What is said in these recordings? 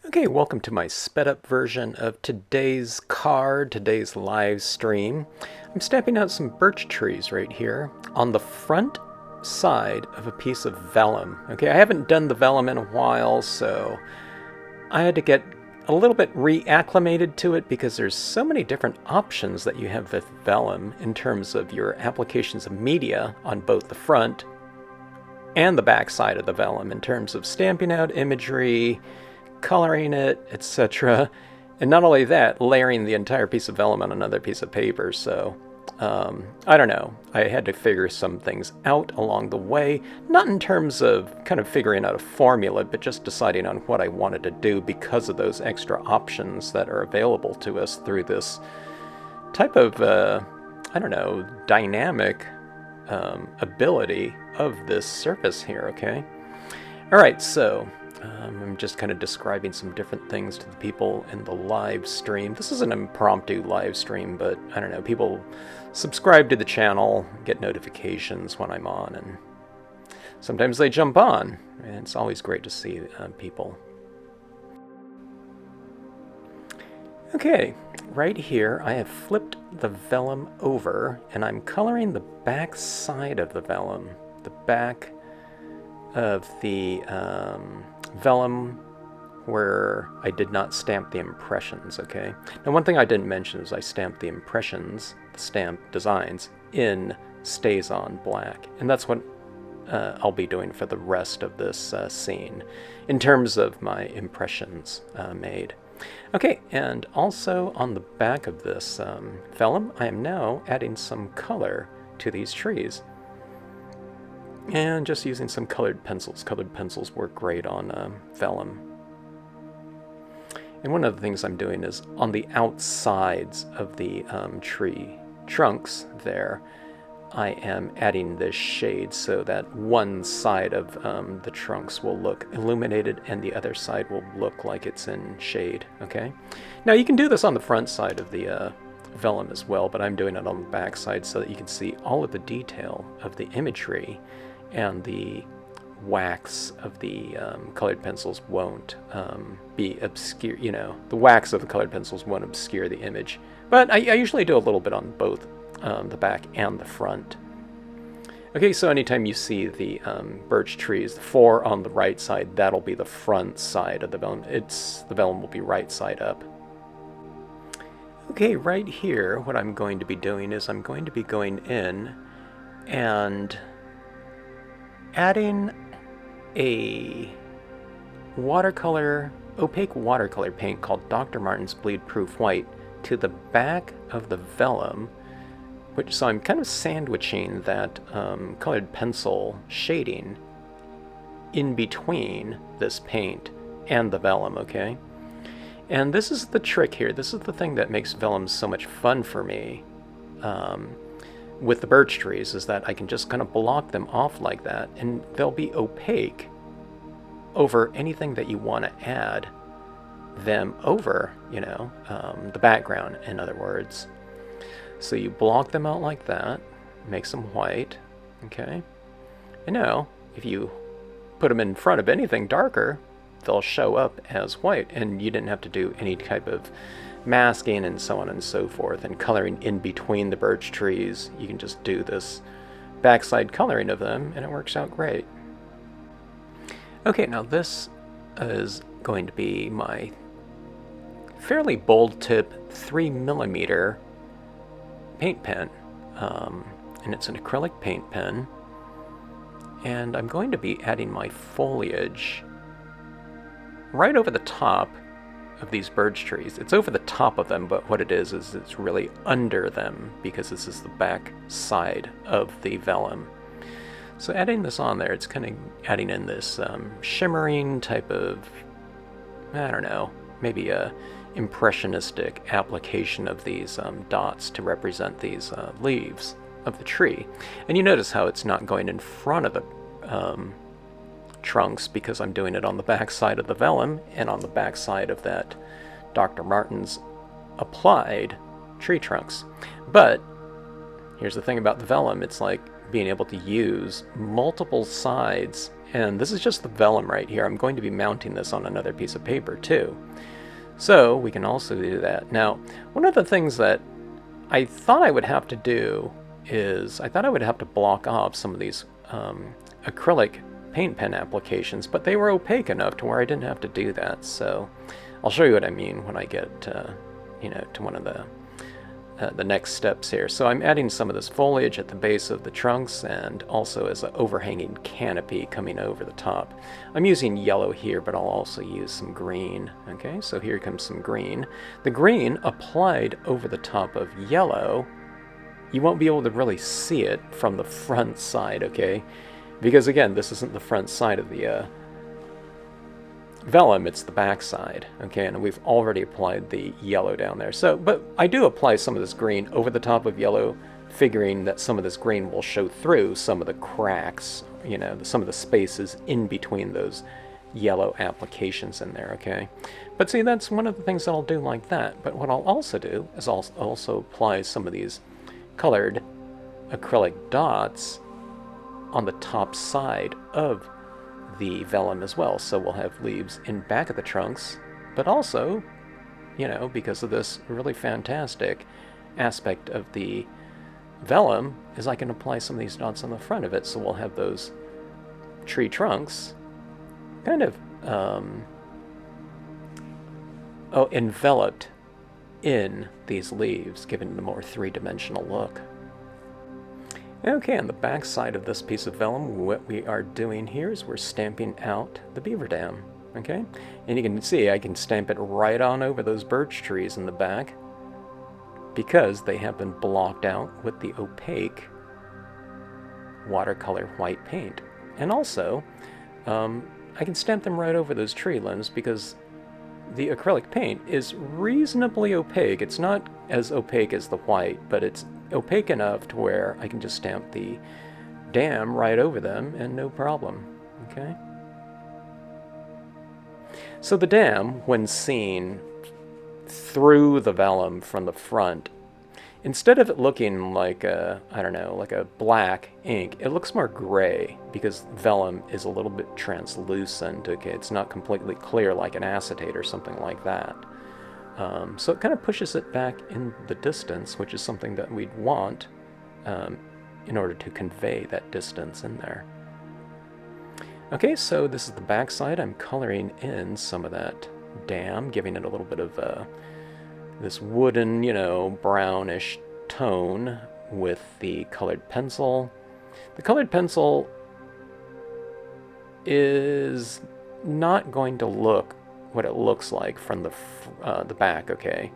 Okay, welcome to my sped up version of today's card, today's live stream. I'm stamping out some birch trees right here on the front side of a piece of vellum. Okay, I haven't done the vellum in a while, so I had to get a little bit reacclimated to it because there's so many different options that you have with vellum in terms of your applications of media on both the front and the back side of the vellum in terms of stamping out imagery, coloring it, etc. And not only that, layering the entire piece of vellum on another piece of paper. So, I don't know. I had to figure some things out along the way, not in terms of kind of figuring out a formula, but just deciding on what I wanted to do because of those extra options that are available to us through this type of, I don't know, dynamic ability of this surface here, okay? All right, so I'm just kind of describing some different things to the people in the live stream. This is an impromptu live stream, but I don't know, people subscribe to the channel, get notifications when I'm on, and sometimes they jump on, and it's always great to see people. Okay, right here I have flipped the vellum over, and I'm coloring the back side of the vellum, the back of the vellum where I did not stamp the impressions, okay? Now, one thing I didn't mention is I stamped the impressions, the stamp designs, in StazOn black, and that's what I'll be doing for the rest of this scene in terms of my impressions made. Okay, and also on the back of this vellum, I am now adding some color to these trees. And just using some colored pencils. Colored pencils work great on vellum. And one of the things I'm doing is on the outsides of the tree trunks there, I am adding this shade so that one side of the trunks will look illuminated and the other side will look like it's in shade, okay? Now you can do this on the front side of the vellum as well, but I'm doing it on the back side so that you can see all of the detail of the imagery, and the wax of the colored pencils won't be obscure, you know, the wax of the colored pencils won't obscure the image. But I usually do a little bit on both the back and the front. Okay, so anytime you see the birch trees, the four on the right side, that'll be the front side of the vellum. The vellum will be right side up. Okay, right here, what I'm going to be doing is I'm going to be going in and adding a opaque watercolor paint called Dr. Martin's Bleed Proof White to the back of the vellum, so I'm kind of sandwiching that colored pencil shading in between this paint and the vellum, okay? And this is the trick here. This is the thing that makes vellum so much fun for me. With the birch trees, is that I can just kind of block them off like that, and they'll be opaque over anything that you want to add them over, you know, the background, in other words. So you block them out like that, makes them white, okay? And now, if you put them in front of anything darker, they'll show up as white, and you didn't have to do any type of masking and so on and so forth, and coloring in between the birch trees. You can just do this backside coloring of them, and it works out great. Okay, now this is going to be my fairly bold tip 3mm paint pen, and it's an acrylic paint pen, and I'm going to be adding my foliage right over the top of these birch trees. It's over the top of them, but what it is it's really under them because this is the back side of the vellum. So adding this on there, it's kind of adding in this shimmering type of, I don't know, maybe a impressionistic application of these dots to represent these leaves of the tree. And you notice how it's not going in front of the trunks because I'm doing it on the back side of the vellum and on the back side of that Dr. Martin's applied tree trunks. But here's the thing about the vellum, it's like being able to use multiple sides And this is just the vellum right here. I'm going to be mounting this on another piece of paper too. So we can also do that. Now, one of the things that I thought I would have to do is, I thought I would have to block off some of these acrylic paint pen applications, but they were opaque enough to where I didn't have to do that. So I'll show you what I mean when I get to one of the next steps here. So I'm adding some of this foliage at the base of the trunks and also as an overhanging canopy coming over the top. I'm using yellow here, but I'll also use some green. Okay, so here comes some green. The green applied over the top of yellow, you won't be able to really see it from the front side, okay? Because again, this isn't the front side of the vellum, it's the back side, okay? And we've already applied the yellow down there. So, but I do apply some of this green over the top of yellow, figuring that some of this green will show through some of the cracks, you know, some of the spaces in between those yellow applications in there, okay? But see, that's one of the things that I'll do like that. But what I'll also do is I'll also apply some of these colored acrylic dots on the top side of the vellum as well. So we'll have leaves in back of the trunks, but also, you know, because of this really fantastic aspect of the vellum, is I can apply some of these dots on the front of it. So we'll have those tree trunks kind of enveloped in these leaves, giving it a more three-dimensional look. Okay, on the back side of this piece of vellum, what we are doing here is we're stamping out the beaver dam, okay? And you can see I can stamp it right on over those birch trees in the back because they have been blocked out with the opaque watercolor white paint. And also, I can stamp them right over those tree limbs because the acrylic paint is reasonably opaque. It's not as opaque as the white, but it's opaque enough to where I can just stamp the dam right over them and no problem, okay? So the dam, when seen through the vellum from the front, instead of it looking like a, I don't know, like a black ink, it looks more gray because vellum is a little bit translucent, okay? It's not completely clear like an acetate or something like that. So it kind of pushes it back in the distance, which is something that we'd want in order to convey that distance in there. Okay, so this is the back side. I'm coloring in some of that dam, giving it a little bit of this wooden, you know, brownish tone with the colored pencil. The colored pencil is not going to look what it looks like from the back, okay?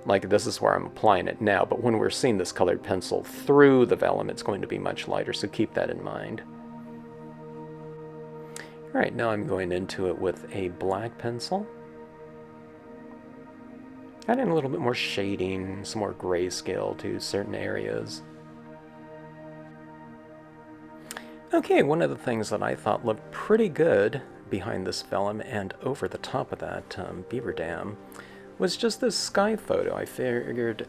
Like this is where I'm applying it now, but when we're seeing this colored pencil through the vellum, it's going to be much lighter, so keep that in mind. All right, now I'm going into it with a black pencil. Adding a little bit more shading, some more grayscale to certain areas. Okay, one of the things that I thought looked pretty good behind this vellum and over the top of that beaver dam was just this sky photo. I figured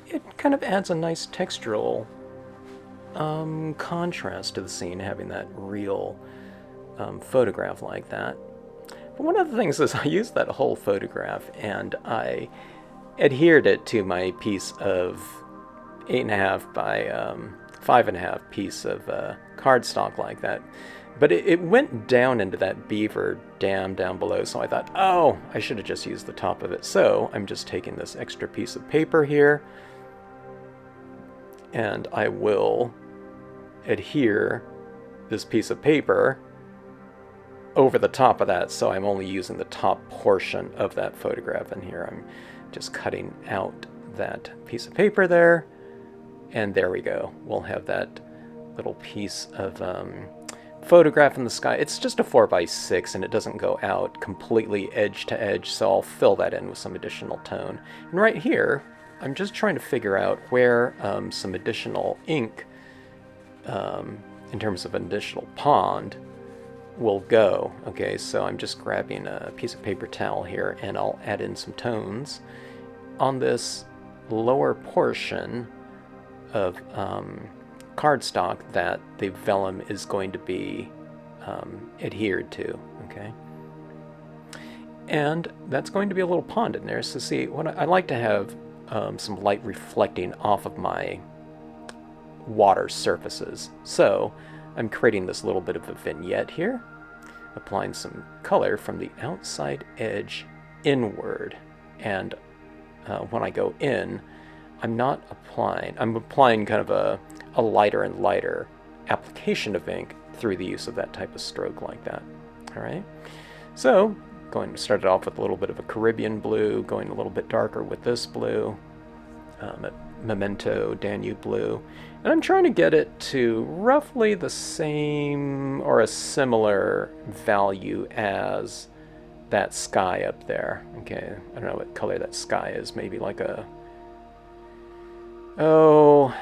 it kind of adds a nice textural contrast to the scene, having that real photograph like that. But one of the things is I used that whole photograph and I adhered it to my piece of 8.5 by 5.5 piece of cardstock like that. But it went down into that beaver dam down below, so I thought, oh, I should have just used the top of it. So I'm just taking this extra piece of paper here, and I will adhere this piece of paper over the top of that, so I'm only using the top portion of that photograph in here. I'm just cutting out that piece of paper there, and there we go. We'll have that little piece of photograph in the sky. It's just a 4x6 and it doesn't go out completely edge to edge, so I'll fill that in with some additional tone. And right here, I'm just trying to figure out where some additional ink, in terms of an additional pond, will go. Okay, so I'm just grabbing a piece of paper towel here and I'll add in some tones on this lower portion of cardstock that the vellum is going to be adhered to, okay? And that's going to be a little pond in there. So see, what I like to have some light reflecting off of my water surfaces. So I'm creating this little bit of a vignette here, applying some color from the outside edge inward. And when I go in, I'm applying kind of a lighter and lighter application of ink through the use of that type of stroke like that. All right, so going to start it off with a little bit of a Caribbean blue, going a little bit darker with this blue, Memento Danube blue, and I'm trying to get it to roughly the same or a similar value as that sky up there. Okay, I don't know what color that sky is, maybe like a, oh,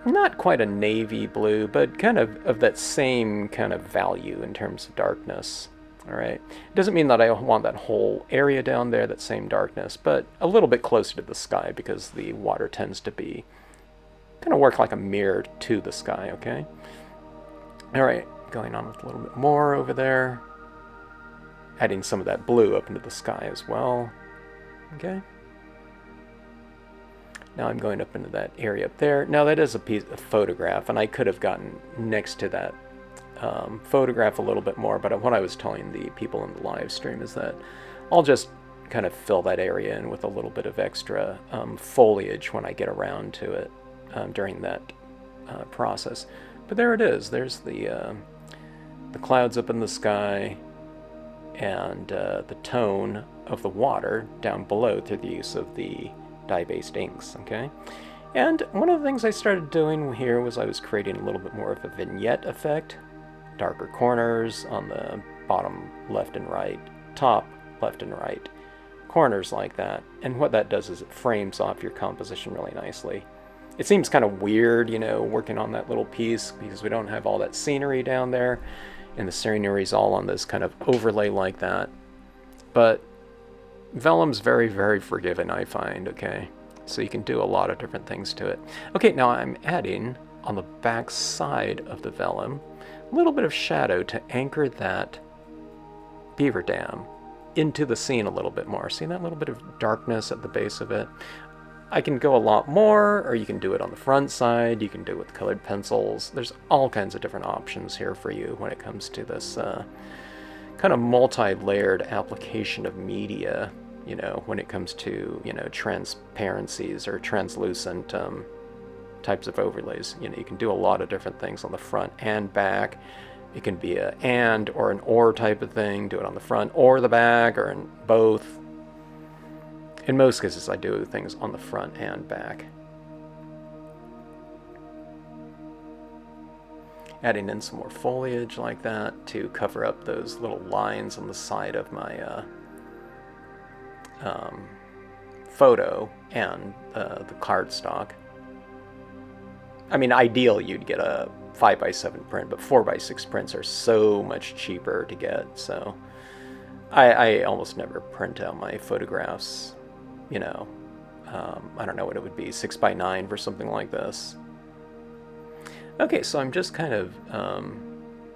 not quite a navy blue, but kind of that same kind of value in terms of darkness. All right, it doesn't mean that I want that whole area down there, that same darkness, but a little bit closer to the sky because the water tends to be kind of work like a mirror to the sky, okay? All right, going on with a little bit more over there, adding some of that blue up into the sky as well, okay? Now I'm going up into that area up there. Now that is a photograph, and I could have gotten next to that photograph a little bit more, but what I was telling the people in the live stream is that I'll just kind of fill that area in with a little bit of extra foliage when I get around to it during that process. But there it is. There's the clouds up in the sky and the tone of the water down below through the use of the dye-based inks, okay? And one of the things I started doing here was I was creating a little bit more of a vignette effect. Darker corners on the bottom left and right, top left and right, corners like that. And what that does is it frames off your composition really nicely. It seems kind of weird, you know, working on that little piece because we don't have all that scenery down there, and the scenery's all on this kind of overlay like that. But vellum's very, very forgiving, I find, okay? So you can do a lot of different things to it. Okay, now I'm adding on the back side of the vellum a little bit of shadow to anchor that beaver dam into the scene a little bit more. See that little bit of darkness at the base of it? I can go a lot more, or you can do it on the front side, you can do it with colored pencils. There's all kinds of different options here for you when it comes to this kind of multi-layered application of media, you know, when it comes to, you know, transparencies or translucent types of overlays. You know, you can do a lot of different things on the front and back. It can be a and or an or type of thing. Do it on the front or the back or in both. In most cases, I do things on the front and back. Adding in some more foliage like that to cover up those little lines on the side of my photo and the cardstock. I mean, ideal you'd get a 5x7 print, but 4x6 prints are so much cheaper to get, so I almost never print out my photographs, you know. I don't know what it would be, 6x9 for something like this. Okay, so I'm just kind of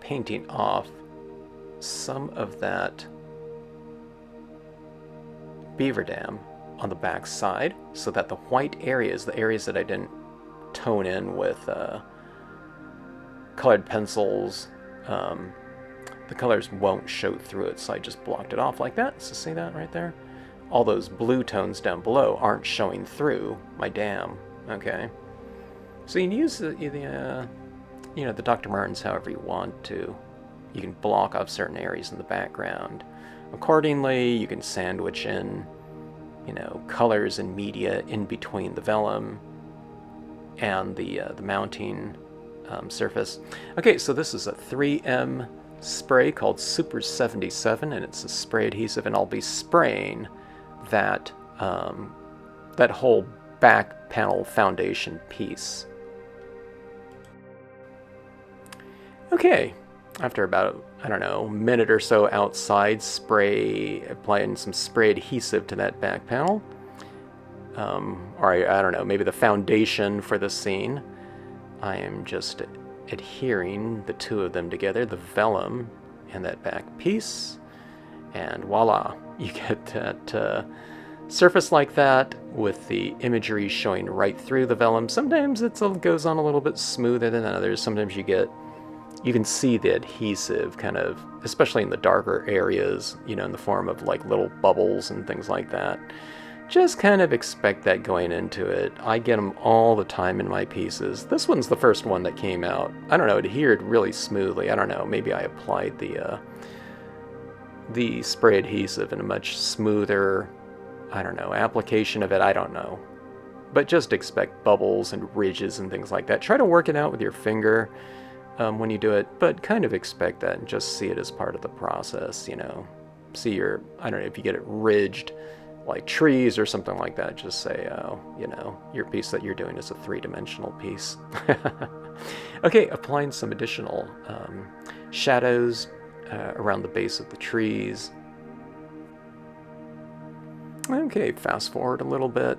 painting off some of that beaver dam on the back side so that the white areas, the areas that I didn't tone in with colored pencils, the colors won't show through it, so I just blocked it off like that. So see that right there? All those blue tones down below aren't showing through my dam, okay? So you can use the you know, the Dr. Martens however you want to. You can block off certain areas in the background. Accordingly, you can sandwich in, you know, colors and media in between the vellum and the mounting surface. Okay, so this is a 3M spray called Super 77, and it's a spray adhesive, and I'll be spraying that that whole back panel foundation piece. Okay, after about, I don't know, a minute or so outside, applying some spray adhesive to that back panel, or I don't know, maybe the foundation for the scene, I am just adhering the two of them together, the vellum and that back piece, and voila, you get that surface like that with the imagery showing right through the vellum. Sometimes it goes on a little bit smoother than others. Sometimes you can see the adhesive kind of, especially in the darker areas, you know, in the form of like little bubbles and things like that. Just kind of expect that going into it. I get them all the time in my pieces. This one's the first one that came out. I don't know, it adhered really smoothly. I don't know, maybe I applied the spray adhesive in a much smoother, I don't know, application of it. I don't know. But just expect bubbles and ridges and things like that. Try to work it out with your finger when you do it, but kind of expect that and just see it as part of the process, you know. See I don't know, if you get it ridged, like trees or something like that, just say, oh, you know, your piece that you're doing is a three-dimensional piece. Okay, applying some additional shadows around the base of the trees. Okay, fast forward a little bit,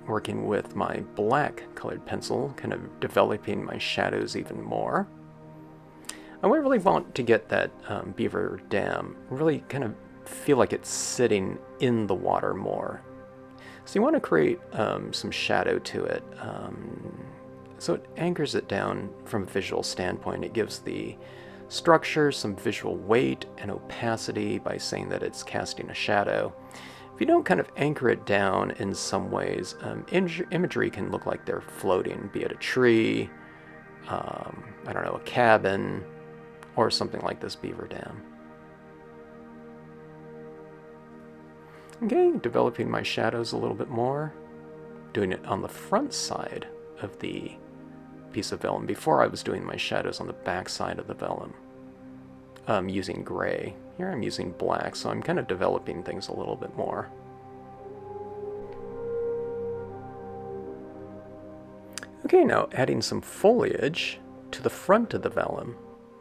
working with my black colored pencil, kind of developing my shadows even more. I really want to get that beaver dam really kind of feel like it's sitting in the water more. So you want to create some shadow to it. So it anchors it down from a visual standpoint. It gives the structure some visual weight and opacity by saying that it's casting a shadow. If you don't kind of anchor it down in some ways, imagery can look like they're floating, be it a tree, I don't know, a cabin, or something like this beaver dam. Okay, developing my shadows a little bit more, doing it on the front side of the piece of vellum. Before I was doing my shadows on the back side of the vellum, using gray. Here I'm using black, so I'm kind of developing things a little bit more. Okay, now adding some foliage to the front of the vellum.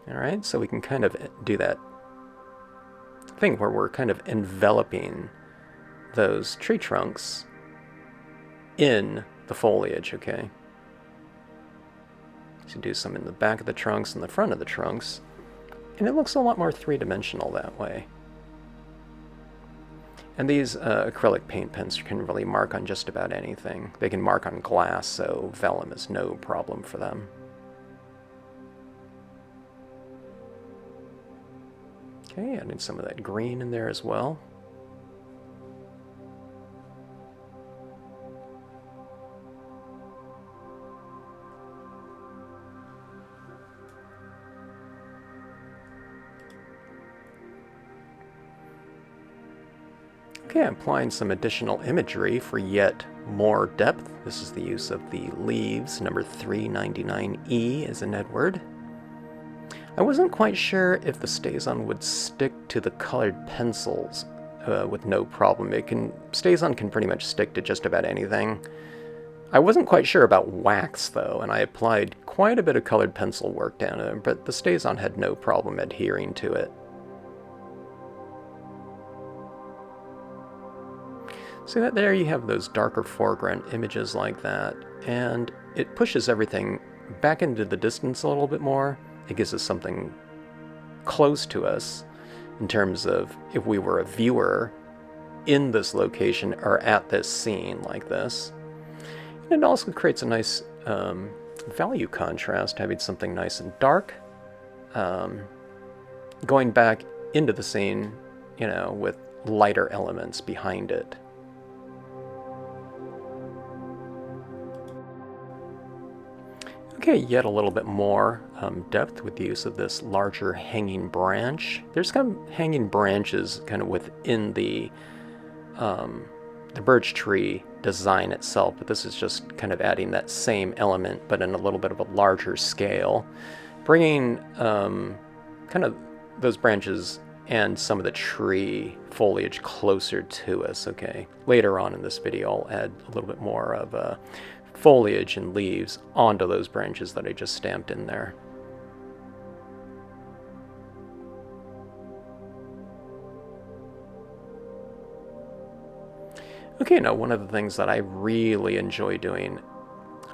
All right, so we can kind of do that thing where we're kind of enveloping those tree trunks in the foliage, okay? So do some in the back of the trunks and the front of the trunks, and it looks a lot more three-dimensional that way. And these acrylic paint pens can really mark on just about anything. They can mark on glass, so vellum is no problem for them. Okay, adding some of that green in there as well. Okay, I'm applying some additional imagery for yet more depth. This is the use of the leaves, number 399E is an Edward. I wasn't quite sure if the StazOn would stick to the colored pencils with no problem. StazOn can pretty much stick to just about anything. I wasn't quite sure about wax though, and I applied quite a bit of colored pencil work down it, but the StazOn had no problem adhering to it. See that there? You have those darker foreground images like that, and it pushes everything back into the distance a little bit more. It gives us something close to us in terms of if we were a viewer in this location or at this scene like this. And it also creates a nice value contrast, having something nice and dark, going back into the scene, you know, with lighter elements behind it. Okay, yet a little bit more depth with the use of this larger hanging branch. There's kind of hanging branches kind of within the birch tree design itself, but this is just kind of adding that same element, but in a little bit of a larger scale, bringing kind of those branches and some of the tree foliage closer to us. Okay, later on in this video, I'll add a little bit more of foliage and leaves onto those branches that I just stamped in there. Okay, now one of the things that I really enjoy doing,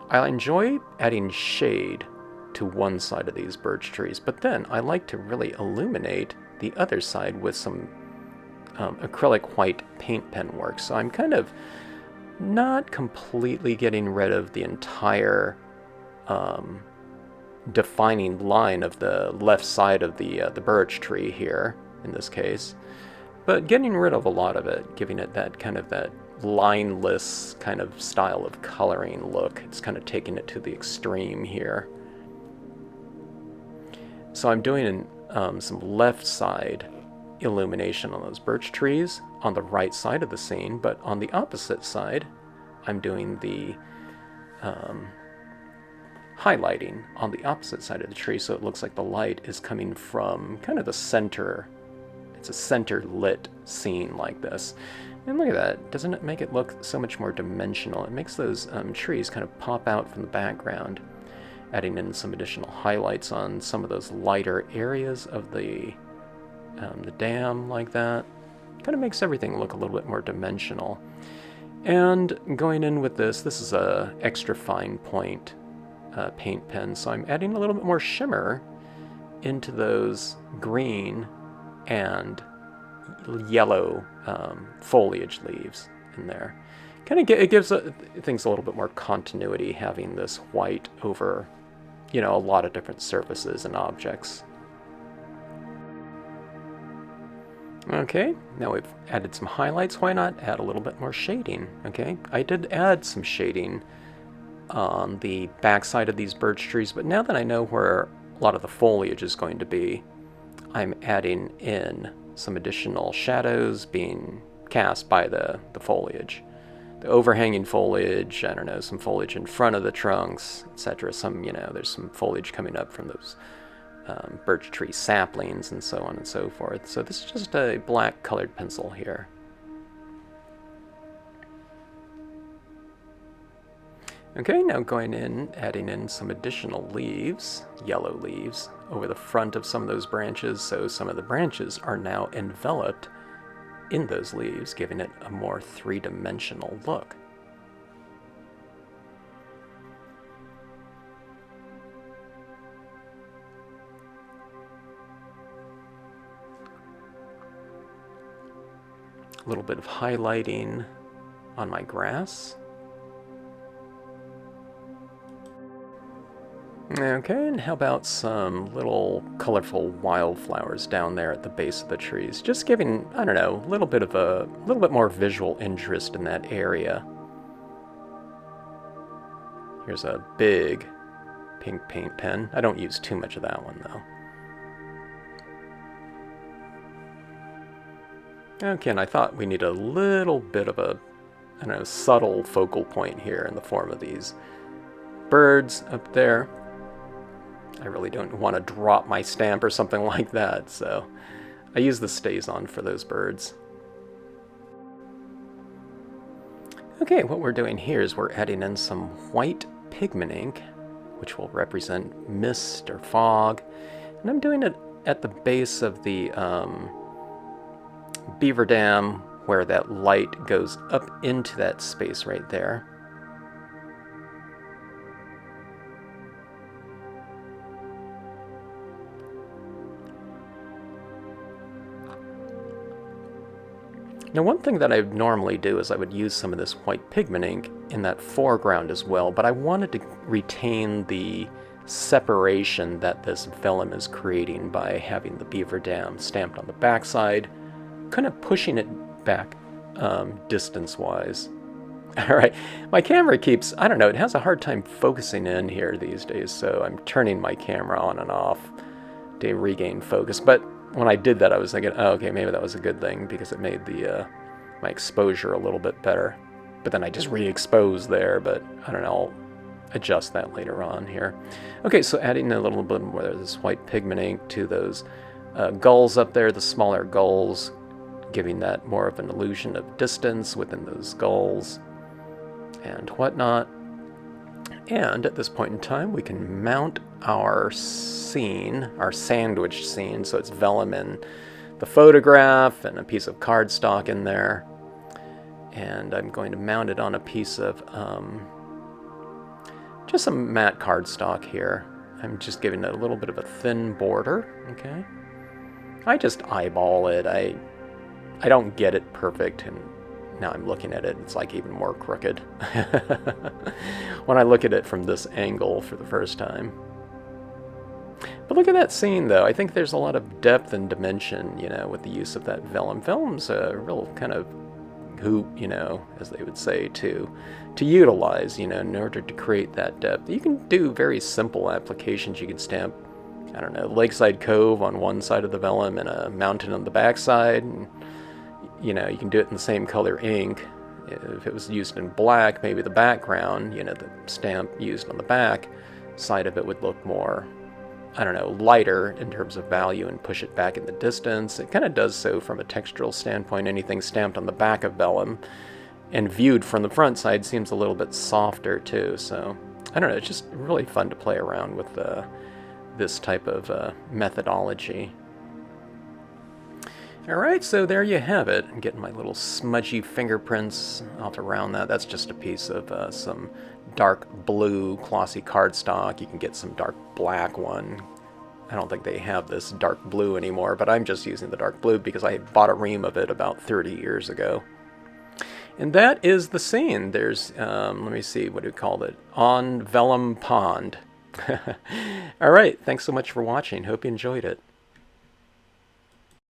I enjoy adding shade to one side of these birch trees, but then I like to really illuminate the other side with some acrylic white paint pen work. So I'm kind of not completely getting rid of the entire defining line of the left side of the birch tree here, in this case, but getting rid of a lot of it, giving it that kind of that lineless kind of style of coloring look. It's kind of taking it to the extreme here. So I'm doing some left side illumination on those birch trees on the right side of the scene, but on the opposite side I'm doing the highlighting on the opposite side of the tree, so it looks like the light is coming from kind of the center. It's a center lit scene like this. And look at that. Doesn't it make it look so much more dimensional? It makes those trees kind of pop out from the background, adding in some additional highlights on some of those lighter areas of the dam like that. Kind of makes everything look a little bit more dimensional. And going in with this is a extra fine point paint pen, so I'm adding a little bit more shimmer into those green and yellow foliage leaves in there. Kind of it gives things a little bit more continuity, having this white over, you know, a lot of different surfaces and objects. Okay, now we've added some highlights. Why not add a little bit more shading? Okay, I did add some shading on the back side of these birch trees, but now that I know where a lot of the foliage is going to be, I'm adding in some additional shadows being cast by the foliage. The overhanging foliage, I don't know, some foliage in front of the trunks, etc. Some, you know, there's some foliage coming up from those birch tree saplings and so on and so forth. So this is just a black colored pencil here. Okay, now going in, adding in some additional leaves, yellow leaves, over the front of some of those branches, so some of the branches are now enveloped in those leaves, giving it a more three-dimensional look. A little bit of highlighting on my grass. Okay, and how about some little colorful wildflowers down there at the base of the trees? Just giving, I don't know, a little bit more visual interest in that area. Here's a big pink paint pen. I don't use too much of that one, though. Okay, and I thought we need a little bit of a, I don't know, subtle focal point here in the form of these birds up there. I really don't want to drop my stamp or something like that, so I use the StazOn for those birds. Okay, what we're doing here is we're adding in some white pigment ink, which will represent mist or fog, and I'm doing it at the base of the beaver dam, where that light goes up into that space right there. Now, one thing that I would normally do is I would use some of this white pigment ink in that foreground as well, but I wanted to retain the separation that this vellum is creating by having the beaver dam stamped on the backside, kind of pushing it back distance-wise. All right, my camera keeps, I don't know, it has a hard time focusing in here these days, so I'm turning my camera on and off to regain focus. But when I did that, I was thinking, oh, okay, maybe that was a good thing because it made the my exposure a little bit better. But then I just re-exposed there, but I don't know, I'll adjust that later on here. Okay, so adding a little bit more of this white pigment ink to those gulls up there, the smaller gulls, giving that more of an illusion of distance within those gulls and whatnot. And at this point in time, we can mount our scene, our sandwich scene, so it's vellum in the photograph and a piece of cardstock in there. And I'm going to mount it on a piece of just some matte cardstock here. I'm just giving it a little bit of a thin border, okay? I just eyeball it. I don't get it perfect, and now I'm looking at it, it's like even more crooked when I look at it from this angle for the first time. But look at that scene, though. I think there's a lot of depth and dimension, you know, with the use of that vellum. Vellum's a real kind of hoop, you know, as they would say, to utilize, you know, in order to create that depth. You can do very simple applications. You can stamp, I don't know, Lakeside Cove on one side of the vellum and a mountain on the back side, and, you know, you can do it in the same color ink. If it was used in black, maybe the background, you know, the stamp used on the back side of it would look more, I don't know, lighter in terms of value and push it back in the distance. It kind of does so from a textural standpoint. Anything stamped on the back of vellum and viewed from the front side seems a little bit softer too. So I don't know, it's just really fun to play around with this type of methodology. Alright, so there you have it. I'm getting my little smudgy fingerprints off around that. That's just a piece of some dark blue glossy cardstock. You can get some dark black one. I don't think they have this dark blue anymore, but I'm just using the dark blue because I bought a ream of it about 30 years ago. And that is the scene. There's, let me see, what do we call it? On Vellum Pond. Alright, thanks so much for watching. Hope you enjoyed it.